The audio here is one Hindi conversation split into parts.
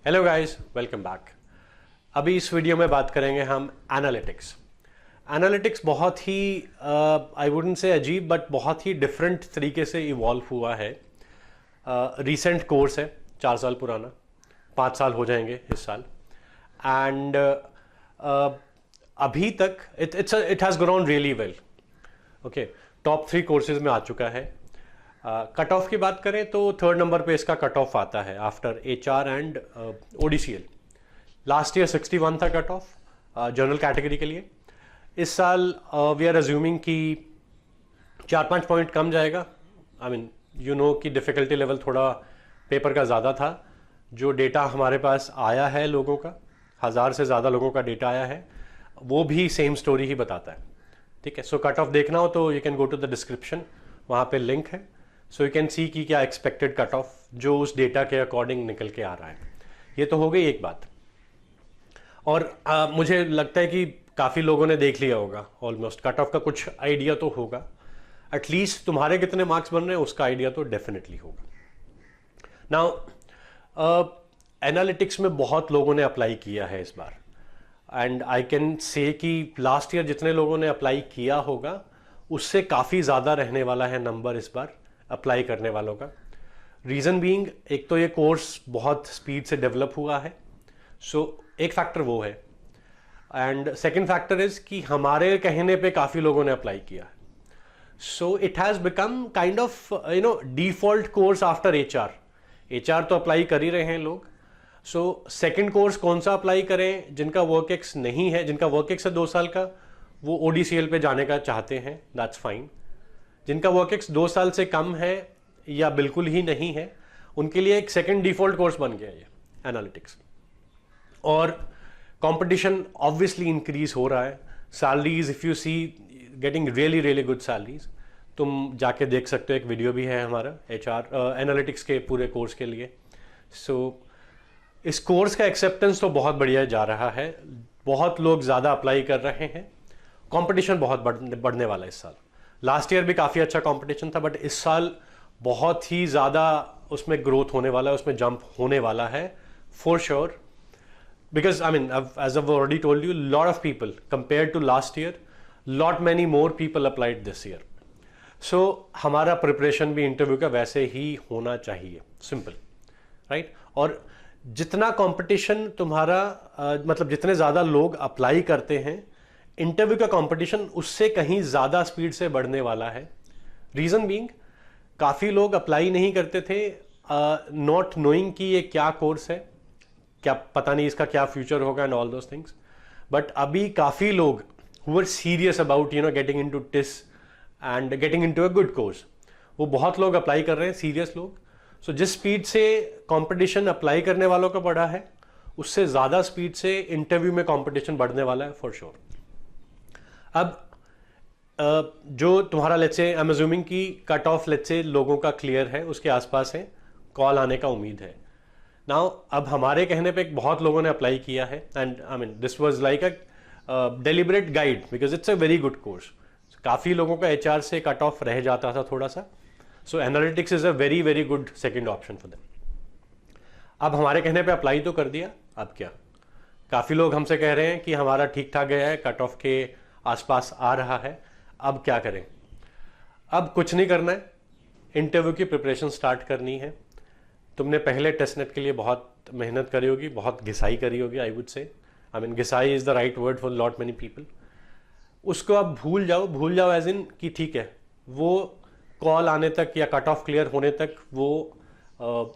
Hello guys, welcome back. अभी इस वीडियो में बात करेंगे हम एनालिटिक्स। एनालिटिक्स बहुत ही आई वुडंट से अजीब बट बहुत ही डिफरेंट तरीके से इवॉल्व हुआ है। रीसेंट कोर्स है, 4 साल पुराना, 5 साल हो जाएंगे इस साल। एंड अभी तक it has grown really well. Okay, top 3 courses में आ चुका है। कट ऑफ की बात करें तो 3rd नंबर पे इसका कट ऑफ आता है after HR and ODCL। Last year 61 था कट ऑफ जनरल कैटेगरी के लिए। इस साल वी आर अज्यूमिंग कि 4-5 पॉइंट कम जाएगा। आई मीन यू नो कि डिफ़िकल्टी लेवल थोड़ा पेपर का ज़्यादा था। जो डेटा हमारे पास आया है लोगों का, 1000 से ज़्यादा लोगों का डेटा आया है, वो भी सेम स्टोरी ही बताता है। ठीक है, सो कट ऑफ देखना हो तो you can go to the description, वहाँ पे लिंक है। सो यू कैन सी कि क्या एक्सपेक्टेड कट ऑफ जो उस डेटा के अकॉर्डिंग निकल के आ रहा है। ये तो हो गई एक बात। और मुझे लगता है कि काफ़ी लोगों ने देख लिया होगा ऑलमोस्ट, कट ऑफ का कुछ आइडिया तो होगा। एटलीस्ट तुम्हारे कितने मार्क्स बन रहे हैं उसका आइडिया तो डेफिनेटली होगा। नाउ एनालिटिक्स में बहुत लोगों ने अप्लाई किया है इस बार, एंड आई कैन से कि लास्ट ईयर जितने लोगों ने अप्लाई किया होगा उससे काफ़ी ज़्यादा रहने वाला है नंबर इस बार अप्लाई करने वालों का। रीज़न बीइंग, एक तो ये कोर्स बहुत स्पीड से डेवलप हुआ है, सो एक फैक्टर वो है। एंड सेकंड फैक्टर इज़ कि हमारे कहने पे काफ़ी लोगों ने अप्लाई किया है। So it has become kind of default course after HR तो अप्लाई कर ही रहे हैं लोग। सो सेकंड कोर्स कौन सा अप्लाई करें? जिनका वर्क एक्स नहीं है, जिनका वर्क एक्स है 2 साल का, वो ODCL पे जाने का चाहते हैं, दैट्स फाइन। जिनका वर्क एक्स 2 साल से कम है या बिल्कुल ही नहीं है, उनके लिए एक सेकंड डिफ़ॉल्ट कोर्स बन गया ये एनालिटिक्स। और कंपटीशन ऑब्वियसली इंक्रीज हो रहा है। Salaries, if you see getting really really good salaries, तुम जाके देख सकते हो। एक वीडियो भी है हमारा HR एनालिटिक्स के पूरे कोर्स के लिए। सो इस कोर्स का एक्सेप्टेंस तो बहुत बढ़िया जा रहा है, बहुत लोग ज़्यादा अप्लाई कर रहे हैं। कंपटीशन बहुत बढ़ने वाला है इस साल। लास्ट ईयर भी काफ़ी अच्छा कंपटीशन था, बट इस साल बहुत ही ज़्यादा उसमें ग्रोथ होने वाला है, उसमें जंप होने वाला है for sure. Because I mean as I've already told you, lot of people compared to last year, lot many more people applied this year. So हमारा प्रिपरेशन भी इंटरव्यू का वैसे ही होना चाहिए, सिंपल, राइट? और जितना कंपटीशन तुम्हारा मतलब जितने ज़्यादा लोग अप्लाई करते हैं, इंटरव्यू का कंपटीशन उससे कहीं ज़्यादा स्पीड से बढ़ने वाला है। रीज़न बीइंग, काफ़ी लोग अप्लाई नहीं करते थे नॉट नोइंग कि ये क्या कोर्स है, क्या पता नहीं इसका क्या फ्यूचर होगा and all those things. But अभी काफ़ी लोग who are serious about getting into TISS and getting into a good course, वो बहुत लोग अप्लाई कर रहे हैं, सीरियस लोग। सो जिस स्पीड से कंपटीशन अप्लाई करने वालों का बढ़ा है, उससे ज़्यादा स्पीड से इंटरव्यू में कंपटीशन बढ़ने वाला है फॉर श्योर। अब जो तुम्हारा let's say I am assuming कि कट ऑफ लेट्स से लोगों का क्लियर है, उसके आसपास है, कॉल आने का उम्मीद है। नाउ अब हमारे कहने पे बहुत लोगों ने अप्लाई किया है, and I mean this was like a deliberate guide because it's a very good course. काफ़ी लोगों का HR से कट ऑफ रह जाता था थोड़ा सा। So analytics is a very very good second option for them. अब हमारे कहने पे अप्लाई तो कर दिया, अब क्या? काफ़ी लोग हमसे कह रहे हैं कि हमारा ठीक ठाक गया है, कट ऑफ के आसपास आ रहा है, अब क्या करें? अब कुछ नहीं करना है, इंटरव्यू की प्रिपरेशन स्टार्ट करनी है। तुमने पहले टेस्ट नेट के लिए बहुत मेहनत करी होगी, बहुत घिसाई करी होगी, I would say. I mean घिसाई is the right word for lot many people. उसको अब भूल जाओ एज इन कि ठीक है, वो कॉल आने तक या कट ऑफ क्लियर होने तक वो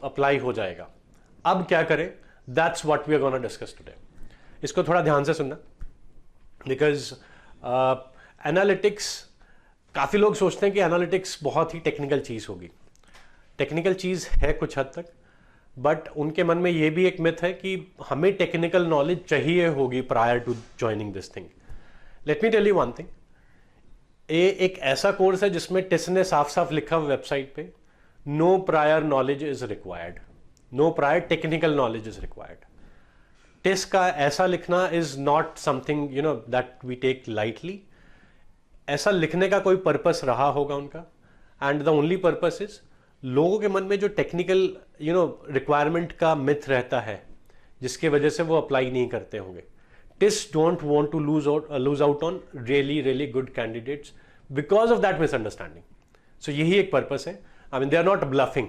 अप्लाई हो जाएगा। अब क्या करें? That's what we are gonna discuss today. इसको थोड़ा ध्यान से सुनना, बिकॉज एनालिटिक्स, काफ़ी लोग सोचते हैं कि एनालिटिक्स बहुत ही टेक्निकल चीज़ होगी। टेक्निकल चीज़ है कुछ हद तक, बट उनके मन में ये भी एक मिथ है कि हमें टेक्निकल नॉलेज चाहिए होगी prior to joining this thing. Let me tell you one thing, ये एक ऐसा कोर्स है जिसमें टिस ने साफ साफ लिखा हुआ वेबसाइट पे, no prior knowledge is required, no prior technical knowledge is required. TISS का ऐसा लिखना is not something that we take lightly. ऐसा लिखने का कोई पर्पस रहा होगा उनका, and the only purpose is लोगों के मन में जो टेक्निकल रिक्वायरमेंट का मिथ रहता है जिसके वजह से वो अप्लाई नहीं करते होंगे. TISS don't want to lose out on really good candidates because of that misunderstanding. So यही एक पर्पस है. I mean they are not bluffing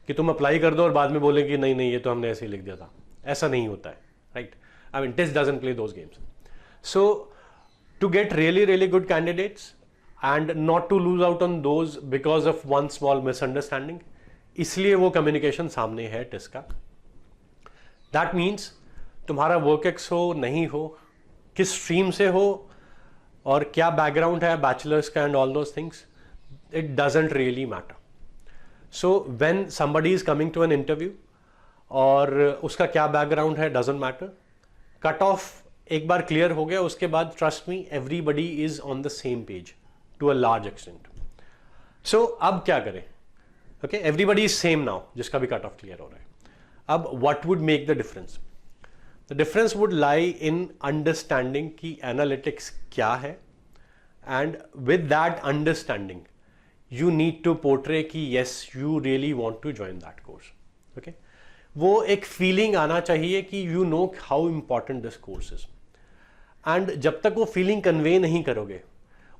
कि तुम अप्लाई कर दो और बाद में बोलेंगे कि नहीं ये तो हमने ऐसे ही लिख दिया था. ऐसा नहीं होता है, right? I mean TISS doesn't play those games. So to get really good candidates and not to lose out on those because of one small misunderstanding, इसलिए वो कम्युनिकेशन सामने है TISS का. That means तुम्हारा वर्क एक्स हो नहीं हो, किस स्ट्रीम से हो और क्या बैकग्राउंड है बैचलर्स का and all those things, it doesn't really matter. So when somebody is coming to an interview और उसका क्या बैकग्राउंड है डजेंट मैटर. कट ऑफ एक बार क्लियर हो गया, उसके बाद trust me everybody is on the same page to a large extent. So अब क्या करें? Okay, everybody is same now, जिसका भी कट ऑफ क्लियर हो रहा है. अब what would make the difference? The difference would lie in understanding कि analytics क्या है, and with that understanding you need to portray कि yes you really want to join that course. Okay, वो एक feeling आना चाहिए कि you know how important this course is, and जब तक वो feeling convey नहीं करोगे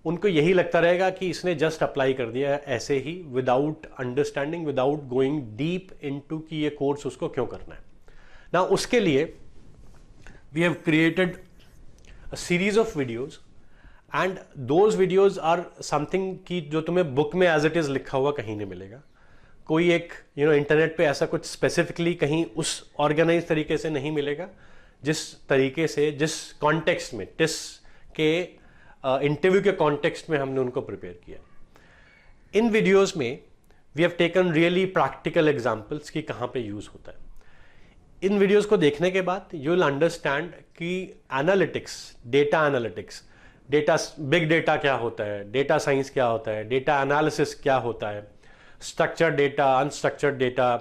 उनको यही लगता रहेगा कि इसने just apply कर दिया है ऐसे ही without understanding, without going deep into कि ये course उसको क्यों करना है. Now उसके लिए we have created a series of videos and those videos are something कि जो तुम्हें बुक में as it is लिखा हुआ कहीं नहीं मिलेगा. कोई एक इंटरनेट पे ऐसा कुछ स्पेसिफिकली कहीं उस ऑर्गेनाइज तरीके से नहीं मिलेगा जिस तरीके से, जिस कॉन्टेक्स्ट में TISS के इंटरव्यू के कॉन्टेक्स्ट में हमने उनको प्रिपेयर किया. इन वीडियोस में we have taken really practical examples कि कहाँ पे यूज होता है. इन वीडियोस को देखने के बाद यू विल अंडरस्टैंड कि analytics, data analytics, data, big data क्या होता है, डेटा साइंस क्या होता है, डेटा एनालिसिस क्या होता है, structured data, unstructured data,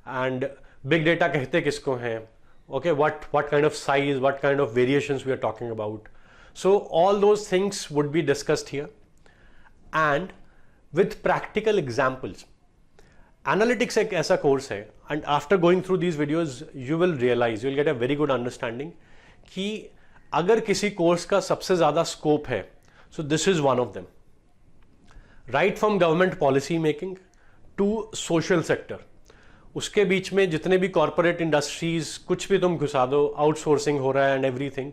and big data कहते किसको हैं, okay, what kind of size, what kind of variations we are talking about. So all those things would be discussed here and with practical examples. Analytics एक ऐसा कोर्स है and after going through these videos you will realize, you will get a very good understanding कि अगर किसी कोर्स का सबसे ज्यादा स्कोप है, so this is one of them. Right from government policy making to social sector, उसके बीच में जितने भी कॉर्पोरेट इंडस्ट्रीज, कुछ भी तुम घुसा दो, आउटसोर्सिंग हो रहा है and everything,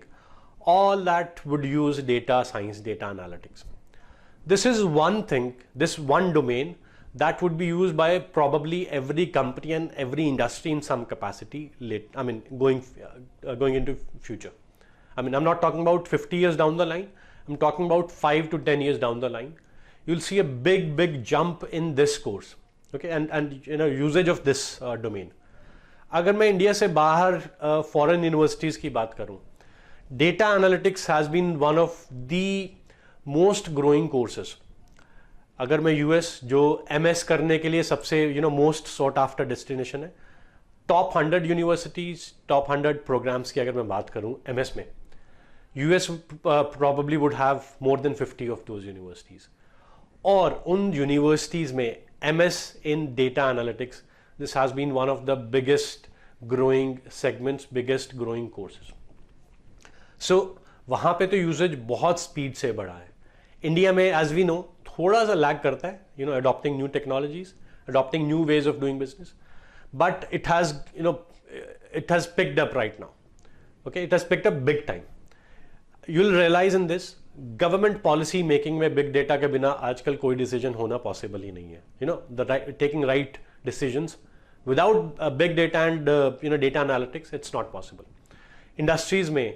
all that would use data science, data analytics. This is one thing, this one domain that would be used by probably every company and every industry in some capacity late, I mean going into future. I mean, I'm not talking about 50 years down the line, I'm talking about 5 to 10 years down the line. You'll see a big jump in this course, okay, and you know, usage of this domain. अगर मैं इंडिया से बाहर फॉरेन यूनिवर्सिटीज की बात करूं, data analytics has been one of the most growing courses. अगर मैं यूएस, जो एमएस करने के लिए सबसे मोस्ट सॉट आफ्टर डेस्टिनेशन है, टॉप 100 यूनिवर्सिटीज, टॉप 100 प्रोग्राम्स की अगर मैं बात करूं एमएस में, US probably would have more than 50 of those universities. और उन यूनिवर्सिटीज में MS in data analytics, this has been one of the biggest growing segments, biggest growing courses. So वहाँ पे तो यूजेज बहुत स्पीड से बढ़ा है. इंडिया में एज वी नो थोड़ा सा लैग करता है, adopting new technologies, adopting new ways of doing business, but it has picked up right now. Okay, it has picked up big time. You will realize in this, government policy making में बिग डेटा के बिना आजकल कोई डिसीजन होना पॉसिबल ही नहीं है. Taking right decisions without big data and data analytics, it's not possible. Industries may,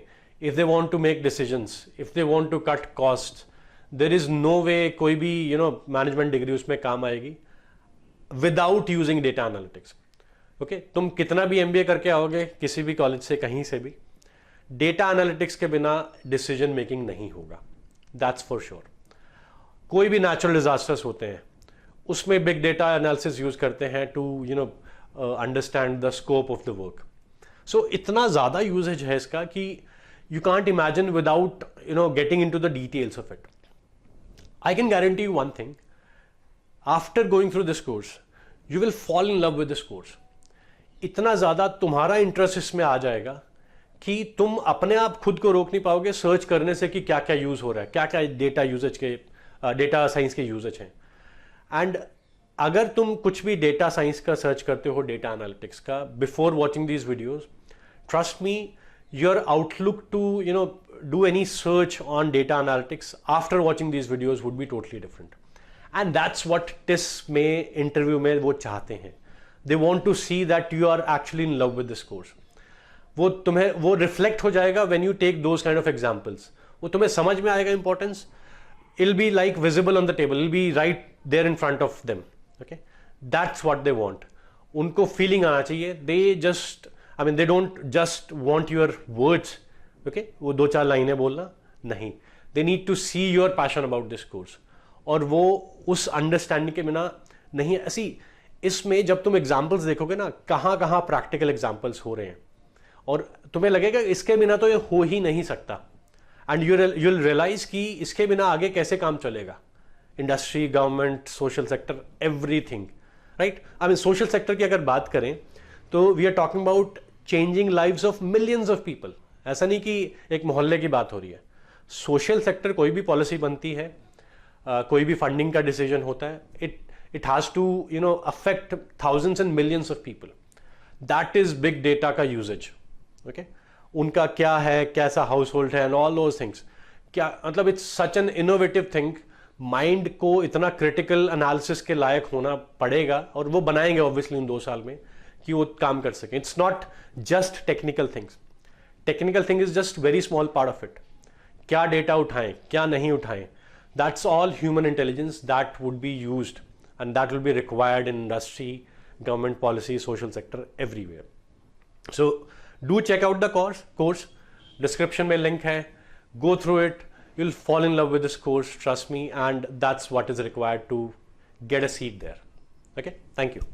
if they want to make decisions, if they want to cut costs, there is no way कोई भी management degree उसमें काम आएगी without using data analytics. Okay, तुम कितना भी MBA करके आओगे किसी भी कॉलेज से, कहीं से भी, डेटा एनालिटिक्स के बिना डिसीजन मेकिंग नहीं होगा, दैट्स फॉर श्योर. कोई भी नेचुरल डिजास्टर्स होते हैं, उसमें बिग डेटा एनालिसिस यूज करते हैं to understand the scope of the work. So इतना ज़्यादा यूजेज है इसका कि you can't imagine without getting into the details of it. I can guarantee you one thing, after going through this course you will fall in love with this course. इतना ज़्यादा तुम्हारा इंटरेस्ट इसमें आ जाएगा कि तुम अपने आप खुद को रोक नहीं पाओगे सर्च करने से कि क्या क्या यूज़ हो रहा है, क्या क्या डेटा साइंस के यूजेज हैं। एंड अगर तुम कुछ भी डेटा साइंस का सर्च करते हो, डेटा एनालिटिक्स का, before watching these videos, trust me, your outlook to do any search on data analytics after watching these videos would be totally different. And that's what TIS में interview में वो चाहते हैं. They want to see that you are actually in love with this course. वो reflect हो जाएगा when you take those kind of examples. वो तुम्हें समझ में आएगा importance. It'll be like visible on the table. It'll be right there in front of them. Okay? That's what they want. उनको feeling आना चाहिए. They don't just want your words. Okay? वो 2-4 लाइनें बोलना नहीं. They need to see your passion about this course. और वो उस अंडरस्टैंडिंग के बिना नहीं, ऐसी इसमें जब तुम एग्जाम्पल्स देखोगे ना, कहाँ कहाँ प्रैक्टिकल एग्जाम्पल्स हो रहे हैं और तुम्हें लगेगा इसके बिना तो ये हो ही नहीं सकता. एंड you'll realize कि इसके बिना आगे कैसे काम चलेगा. Industry, government, social sector, everything, right. Social sector की अगर बात करें तो we are talking about changing lives of millions of people. ऐसा नहीं कि एक मोहल्ले की बात हो रही है. सोशल सेक्टर, कोई भी पॉलिसी बनती है, कोई भी फंडिंग का डिसीजन होता है, it has to affect thousands and millions of people. That is big data का यूजेज. ओके, उनका क्या है, कैसा हाउस होल्ड है, एंड ऑल दोज थिंग्स. क्या मतलब, it's such an innovative thing. Mind को इतना क्रिटिकल एनालिसिस के लायक होना पड़ेगा और वो बनाएंगे ऑब्वियसली इन 2 साल में कि वो काम कर सके. It's not just technical things. Technical thing is just very small part of it. क्या डेटा उठाएं, क्या नहीं उठाएं, that's all human intelligence that would be used and that will be required in industry, government policy, social sector, everywhere. So do check out the course. Description में लिंक है. Go through it. You'll fall in love with this course, trust me, and that's what is required to get a seat there. Okay, thank you.